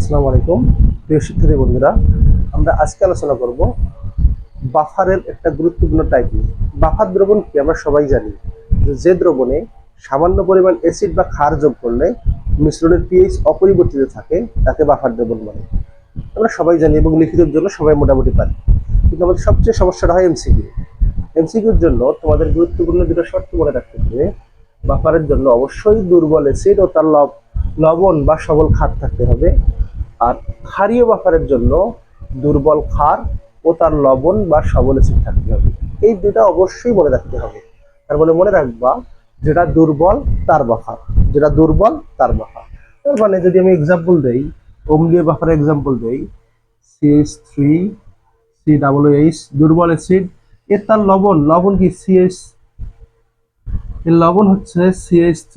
আসসালামু আলাইকুম প্রিয় শিক্ষার্থী বন্ধুরা, আমরা আজকে আলোচনা করব বাফারের একটা গুরুত্বপূর্ণ টাইপ নিয়ে। বাফার দ্রবণ কি আমরা সবাই জানি, যে দ্রবণে সামান্য পরিমাণ অ্যাসিড বা ক্ষার যোগ করলে মিশ্রণের পিএইচ অপরিবর্তিত থাকে তাকে বাফার দ্রবণ বলে। আমরা সবাই জানি এবং লিখিতের জন্য সবাই মোটামুটি পারি, কিন্তু আমাদের সবচেয়ে সমস্যাটা হয় এমসিকিউ। এমসিকিউর জন্য তোমাদের গুরুত্বপূর্ণ দুটো শর্ত মনে রাখতে হবে। বাফারের জন্য অবশ্যই দুর্বল অ্যাসিড ও তার লবণ বা সবল ক্ষার থাকতে হবে, আর ক্ষারীয় বাফারের জন্য দুর্বল ক্ষার ও তার লবণ বা সবল অ্যাসিড থাকতে হবে। এই দুটা অবশ্যই মনে রাখতে হবে। তার মানে মনে রাখবা, যেটা দুর্বল তার বাফার, যেটা দুর্বল তার বাফার। তার মানে যদি আমি এক্সাম্পল দেই, অম্লীয় বাফারের এক্সাম্পল দেই, CH3 COOH দুর্বল অ্যাসিড, এর তার লবণ, লবণ কি CH, এর লবণ হচ্ছে CH3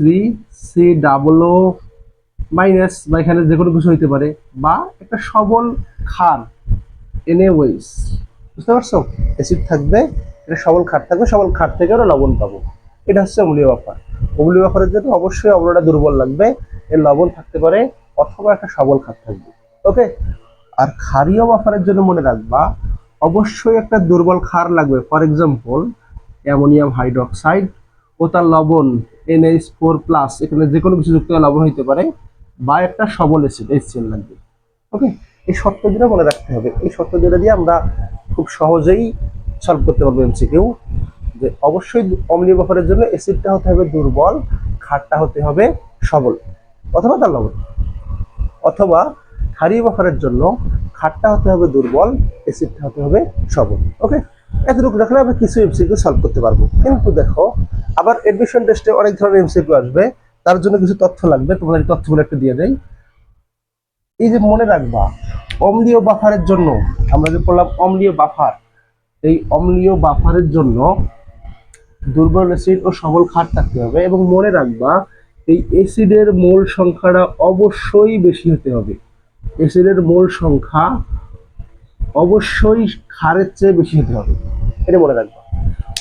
COO মাইনাস, বা এখানে যে কোনো কিছু হইতে পারে, বা একটা সবল ক্ষার NaOH। বুঝতে পারছো? অ্যাসিড থাকবে, এটা সবল ক্ষার থাকবে, সবল ক্ষার থেকে আমরা লবণ পাবো। এটা হচ্ছে অম্লীয় বাফার। অম্লীয় বাফারের জন্য অবশ্যই অম্লটা দুর্বল লাগবে, এর লবণ থাকতে পারে অথবা একটা সবল ক্ষার থাকবে। ওকে। আর ক্ষারীয় বাফারের জন্য মনে রাখবা, অবশ্যই একটা দুর্বল ক্ষার লাগবে। ফর এক্সাম্পল অ্যামোনিয়াম হাইড্রোক্সাইড ও তার লবণ NH4+, এখানে যে কোনো কিছু যুক্ত লবণ হইতে পারে, বা একটা সবল অ্যাসিড HCl লাগবে। ওকে। এই শর্ত দুটো মনে রাখতে হবে। এই শর্ত দুটো দিয়ে আমরা খুব সহজেই সলভ করতে পারবো এমসিকিউ। যে অবশ্যই অম্লীয় বাফারের জন্য অ্যাসিডটা হতে হবে দুর্বল, ক্ষারটা হতে হবে সবল অথবা তার লবণ, অথবা ক্ষারীয় বাফারের জন্য ক্ষারটা হতে হবে দুর্বল, অ্যাসিডটা হতে হবে সবল। ওকে। এতটুকু রাখলে আমরা কিছু এমসিকিউ সলভ করতে পারবো। কিন্তু দেখো, আবার এডমিশন টেস্টে অনেক ধরনের এমসিকিউ আসবে, তার জন্য কিছু তথ্য লাগবে। তোমাদের এই তথ্যগুলো একটু দিয়ে দেই। এই যে মনে রাখবা, অম্লীয় বাফারের জন্য আমরা যে বললাম অম্লীয় বাফার, এই অম্লীয় বাফারের জন্য দুর্বল অ্যাসিড ও সবল ক্ষার থাকতে হবে, এবং মনে রাখবা এই অ্যাসিডের মোল সংখ্যাটা অবশ্যই বেশি হতে হবে। অ্যাসিডের মোল সংখ্যা অবশ্যই ক্ষারের চেয়ে বেশি হতে হবে, এটা মনে রাখবা।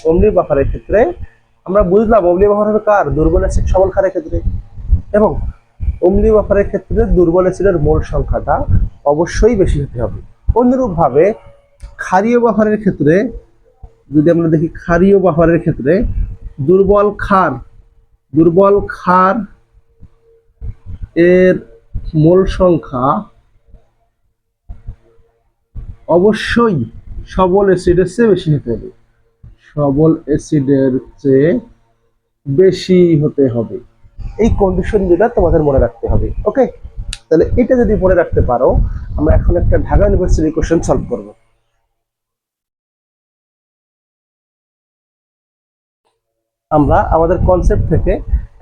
অম্লীয় বাফারের ক্ষেত্রে আমরা বুঝলাম অম্লীয় বাফার হবে কার, দুর্বল অ্যাসিড সবল ক্ষারের ক্ষেত্রে, এবং অম্লীয় বাফারের ক্ষেত্রে দুর্বল অ্যাসিডের মোল সংখ্যাটা অবশ্যই বেশি হতে হবে। অনুরূপভাবে ক্ষারীয় বাফারের ক্ষেত্রে যদি আমরা দেখি, ক্ষারীয় বাফারের ক্ষেত্রে দুর্বল ক্ষার এর মোল সংখ্যা অবশ্যই সবল অ্যাসিডের চেয়ে বেশি হতে হবে, সবল অ্যাসিডের চেয়ে বেশি হতে হবে। এই কন্ডিশন দুটা তোমাদের মনে রাখতে হবে। ওকে। তাহলে এটা যদি মনে রাখতে পারো, আমরা এখন একটা ঢাকা ইউনিভার্সিটি কোশ্চেন সলভ করব। আমরা আমাদের কনসেপ্ট থেকে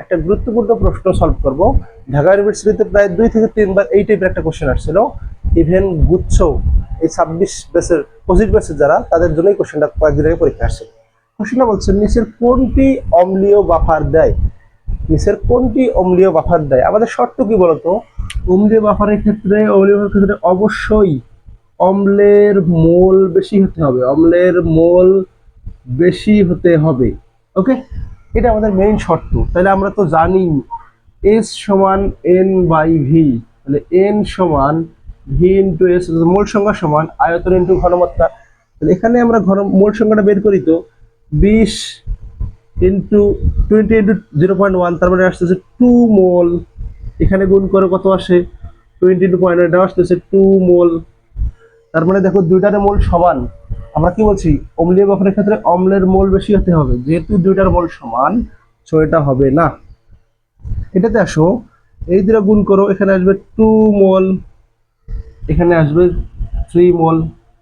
একটা গুরুত্বপূর্ণ প্রশ্ন সলভ করব। ঢাকা ইউনিভার্সিটিতে প্রায় 2 থেকে 3 বার এই টাইপের একটা কোশ্চেন আসছিল। ইভেন গুচ্ছ এই 26 ব্যাচের 25 ব্যাচের যারা, তাদের জন্যই কোশ্চেনটা কয়েকদিন আগে পরীক্ষা আসছে। কোশ্চেনটা বলছে, নিচের কোনটি অম্লীয় বাফার দেয়? নিচের কোনটি অম্লীয় বাফার দেয়? আমাদের শর্ত কি বলতো? অম্লীয় বাফারের ক্ষেত্রে অবশ্যই অম্লের মোল বেশি হতে হবে, অম্লের মোল বেশি হতে হবে। ওকে। এটা আমাদের মেইন শর্ত। তাহলে আমরা তো জানি S সমান N/V, তাহলে N সমান V ইন্টু S, মোল সংখ্যা সমান আয়তন ইন্টু ঘনমাত্রা। তাহলে এখানে আমরা মোল সংখ্যাটা বের করি তো 20 ইন্টু 20 ইন্টু 0.1, তার মানে আসতেছে 2 মোল। এখানে গুণ করে কত আসে, 20 ইন্টু 0.1, এটা আসতেছে 2 মোল। তার মানে দেখো দুইটার মোল সমান। আমরা কি বলছি, অম্লীয় বাফারের ক্ষেত্রে অম্লের মোল বেশি হতে হবে, যেহেতু দুইটার মোল সমান, সো এটা হবে না। এটাতে আসো, এই দুটো গুণ করো, এখানে আসবে 2 মোল, এখানে আসবে 3 মোল।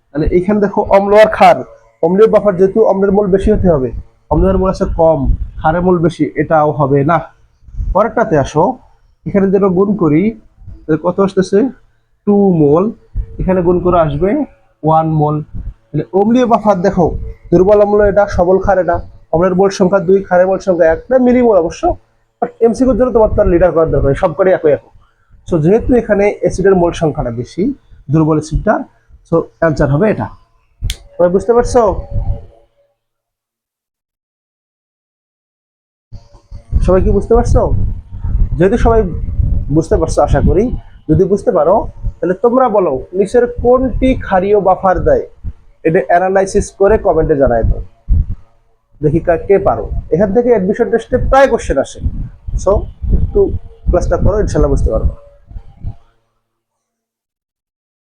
তাহলে এখানে দেখো অম্ল আর ক্ষার, অম্লীয় বাফার যেহেতু অম্লের মোল বেশি হতে হবে, অম্লের মোল আছে কম, ক্ষারের মোল বেশি, এটাও হবে না। পরেরটাতে আসো, এখানে যেটা গুণ করি, কত আসতেছে 2 মোল, এখানে গুণ করে আসবে 1 মোল। তাহলে অম্লীয় বাফার দেখো, দুর্বল অম্ল এটা, সবল ক্ষার এটা, অম্লের মোল সংখ্যা 2, ক্ষারের মোল সংখ্যা 1, মিলিমোল অবশ্য। বাট এমসিকিউর জন্য তোমার তার লিডার করার দরকার, সবকটাই একই একই। সো যেহেতু এখানে অ্যাসিডের মোল সংখ্যাটা বেশি, দুর্বল অ্যাসিডটা, সো অ্যান্সার হবে এটা। সবাই বুঝতে পারছো? সবাই কি বুঝতে পারছো? যেহেতু সবাই বুঝতে পারছো আশা করি, যদি বুঝতে পারো তাহলে তোমরা বলো নিচের কোনটি ক্ষারীয় বাফার দেয়, এটা অ্যানালাইসিস করে কমেন্টে জানাই দাও, দেখি কে পারো। এখান থেকে অ্যাডমিশন টেস্টে প্রায় কোশ্চেন আসে, সো একটু ক্লাসটা করো, ইনশাল্লাহ বুঝতে পারবো।